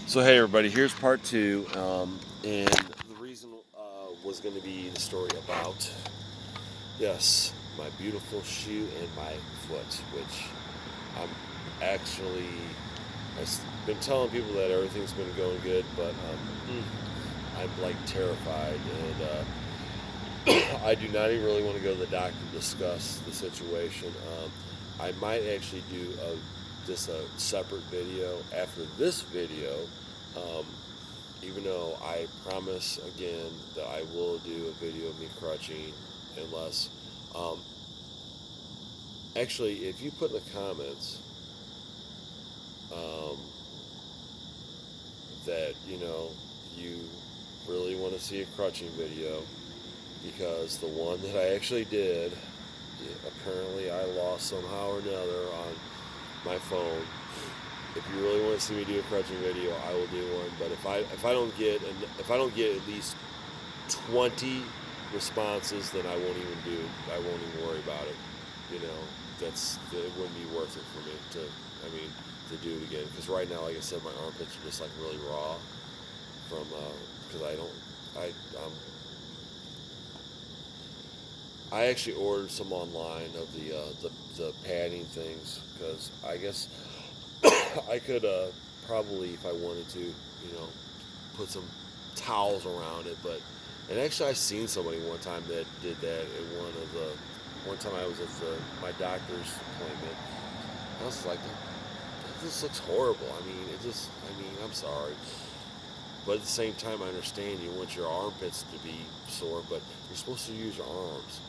So hey everybody, here's part two, and the reason was going to be the story about yes, my beautiful shoe and my foot, which I'm actually I've been telling people that everything's been going good, but I'm like terrified, and I do not even really want to go to the doctor to discuss the situation. I might actually do just a separate video after this video. Um, Even though I promise again that I will do a video of me crutching, unless, um, actually, if you put in the comments um, that you really want to see a crutching video, because the one that I actually did, apparently I lost somehow or another on my phone. If you really want to see me do a crutching video, I will do one. But if I don't get at least 20 responses, then I won't even worry about it. You know, it wouldn't be worth it for me to do it again. Because right now, like I said, my armpits are just like really raw from because um, I actually ordered some online of the padding things, because I guess I could probably, if I wanted to, put some towels around it. But and actually, I seen somebody one time that did that at one time I was at my doctor's appointment. I was like, this looks horrible. I'm sorry, but at the same time, I understand you want your armpits to be sore, but you're supposed to use your arms.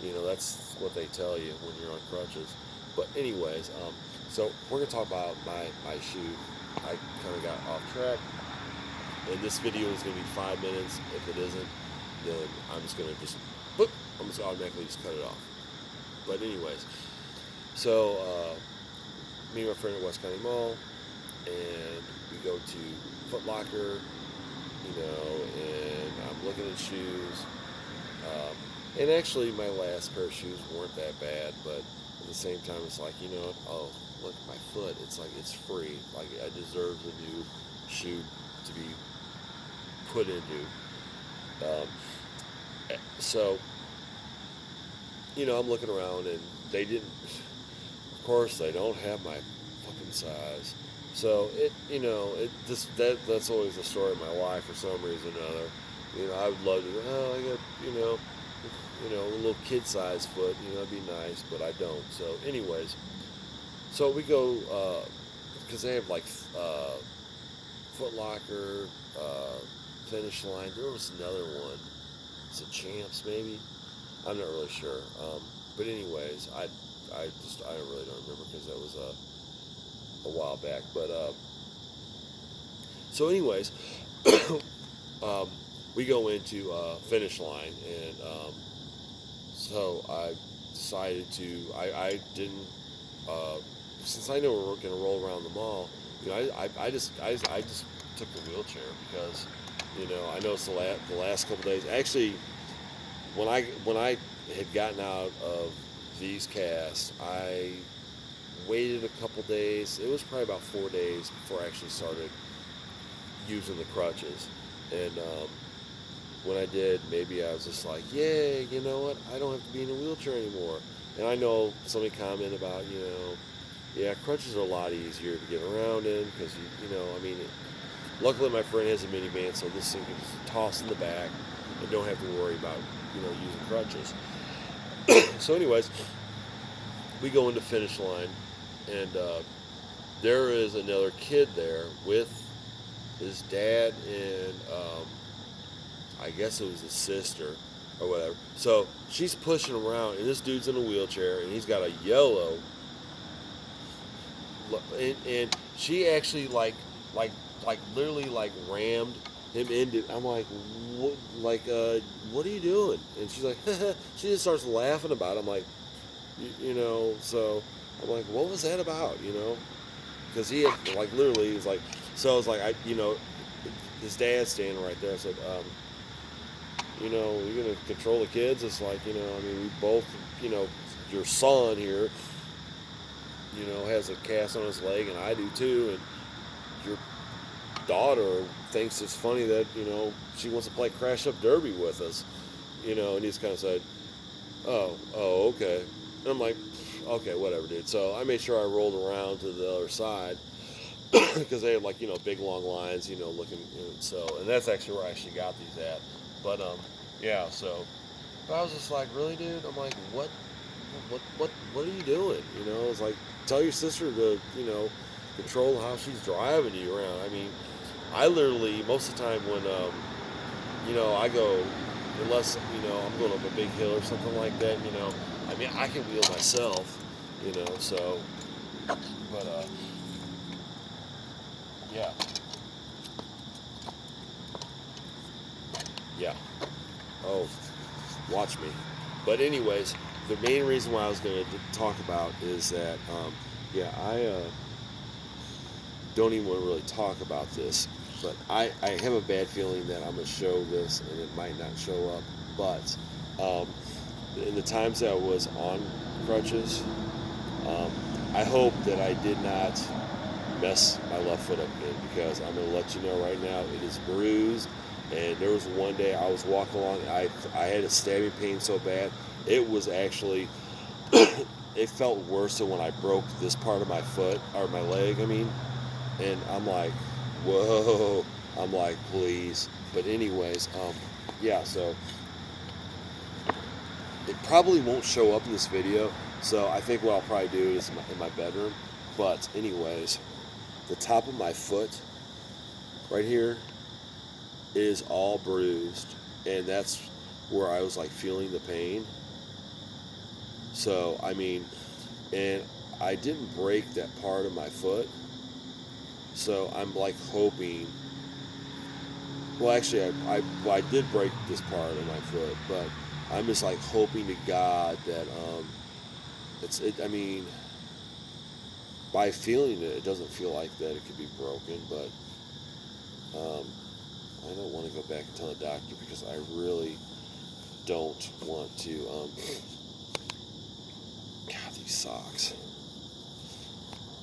That's what they tell you when you're on crutches. But anyways, so we're gonna talk about my shoe. I kind of got off track, and this video is gonna be 5 minutes. If it isn't, then I'm just gonna boop, I'm just automatically just cut it off. But anyways, so me and my friend at West County Mall, and we go to Foot Locker, and I'm looking at shoes. And actually, my last pair of shoes weren't that bad, but at the same time, it's like, oh, look at my foot. It's like it's free. Like I deserve the new shoe to be put into. Um, so, I'm looking around, and they didn't. Of course, they don't have my fucking size. So that's always the story of my life for some reason or another. I would love to. Oh, I got a little kid-sized foot. It'd be nice, but I don't. So, anyways, so we go because they have like Foot Locker, Finish Line. There was another one. Is it Champs maybe? I'm not really sure. But anyways, I really don't remember, because that was a while back. But so anyways, we go into Finish Line, and so I decided to. I didn't. Since I know we're going to roll around the mall, I just took the wheelchair, because I know it's the last couple days. Actually, when I had gotten out of these casts, I waited a couple days. It was probably about 4 days before I actually started using the crutches. And when I did, maybe I was just like, yay, you know what? I don't have to be in a wheelchair anymore. And I know somebody commented about, yeah, crutches are a lot easier to get around in, because, luckily my friend has a minivan, so this thing can just toss in the back and don't have to worry about, using crutches. So anyways, we go into Finish Line, and there is another kid there with his dad, and I guess it was his sister or whatever. So she's pushing him around, and this dude's in a wheelchair, and he's got a yellow. And she actually literally rammed him into. I'm like, what? What are you doing? And she's like, she just starts laughing about it. I'm like, So I'm like, what was that about? Because he had literally, he's like, so I was like, his dad's standing right there. I said, you're gonna control the kids. It's like, we both, your son here, has a cast on his leg, and I do too, and you're daughter thinks it's funny that, she wants to play Crash Up Derby with us, and he's kind of said, oh, okay. And I'm like, okay, whatever, dude. So I made sure I rolled around to the other side because they had like, big long lines, looking, so, and that's actually where I actually got these at. But, yeah, so, but I was just like, really, dude? I'm like, what are you doing? It's like, tell your sister to, control how she's driving you around. I mean, I literally, most of the time when, I go, unless, I'm going up a big hill or something like that, I mean, I can wheel myself, so, but, yeah, yeah. Oh, watch me. But anyways, the main reason why I was going to talk about is that, yeah, I don't even want to really talk about this, but I have a bad feeling that I'm going to show this and it might not show up. But in the times that I was on crutches, um, I hope that I did not mess my left foot up again, because I'm going to let you know right now it is bruised. And there was one day I was walking along, I had a stabbing pain so bad, it was actually, it felt worse than when I broke this part of my foot, or my leg, I mean. And I'm like, whoa, I'm like, please. But anyways, yeah, so it probably won't show up in this video. So I think what I'll probably do is in my bedroom. But anyways, the top of my foot right here is all bruised, and that's where I was like feeling the pain. So I mean, and I didn't break that part of my foot, so I'm like hoping, well actually I did break this part of my foot, but I'm just like hoping to God that I mean, by feeling it, it doesn't feel like that it could be broken. But I don't want to go back and tell the doctor, because I really don't want to. God, these socks.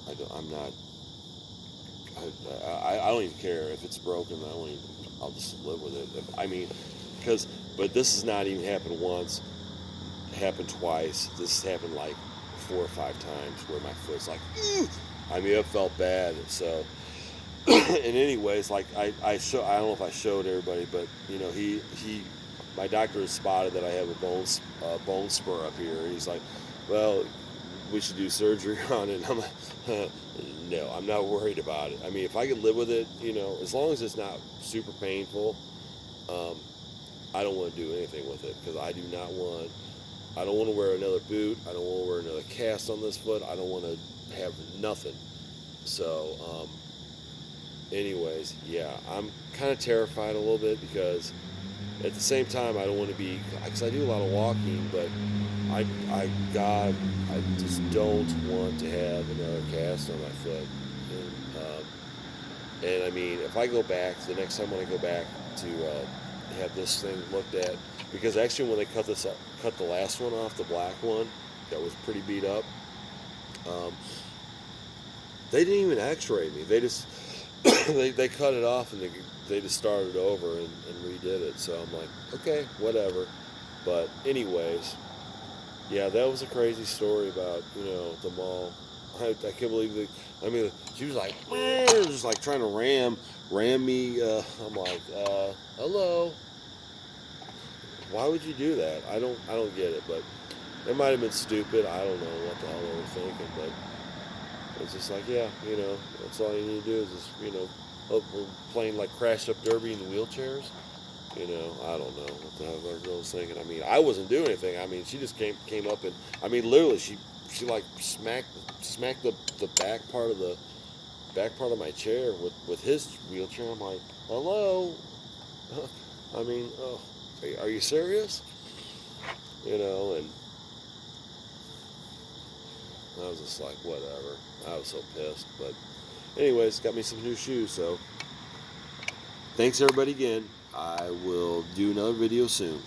I'm not. I don't even care if it's broken. I'll just live with it. I mean, but this has not even happened once. It happened twice. This has happened like 4 or 5 times where my foot's like, I mean, it felt bad. So, and anyways, like I don't know if I showed everybody, but my doctor has spotted that I have a bone spur up here. And he's like, well, we should do surgery on it. And I'm like, no, I'm not worried about it. I mean, if I could live with it, as long as it's not super painful, I don't want to do anything with it, because I don't want to wear another boot. I don't want to wear another cast on this foot. I don't want to have nothing. So, anyways, yeah, I'm kind of terrified a little bit, because at the same time I don't want to be, because I do a lot of walking, but God, I just don't want to have another cast on my foot. And I mean, if I go back, the next time when I go back to have this thing looked at, because actually when they cut the last one off, the black one that was pretty beat up, they didn't even x-ray me. They just they cut it off, and they just started over and redid it. So I'm like, okay, whatever. But anyways, yeah, that was a crazy story about the mall. I can't believe that. I mean, she was like, just like trying to ram me. I'm like, hello. Why would you do that? I don't get it. But it might have been stupid. I don't know what the hell they were thinking. But it's just like, yeah, that's all you need to do is just, we're playing like Crash Up Derby in the wheelchairs. I don't know what the hell that girl was thinking. I mean, I wasn't doing anything. I mean, she just came up and, I mean, literally, she like smacked the back part of my chair with his wheelchair. I'm like, hello. I mean, oh, are you serious? And I was just like, whatever. I was so pissed. But anyways, got me some new shoes. So thanks everybody again. I will do another video soon.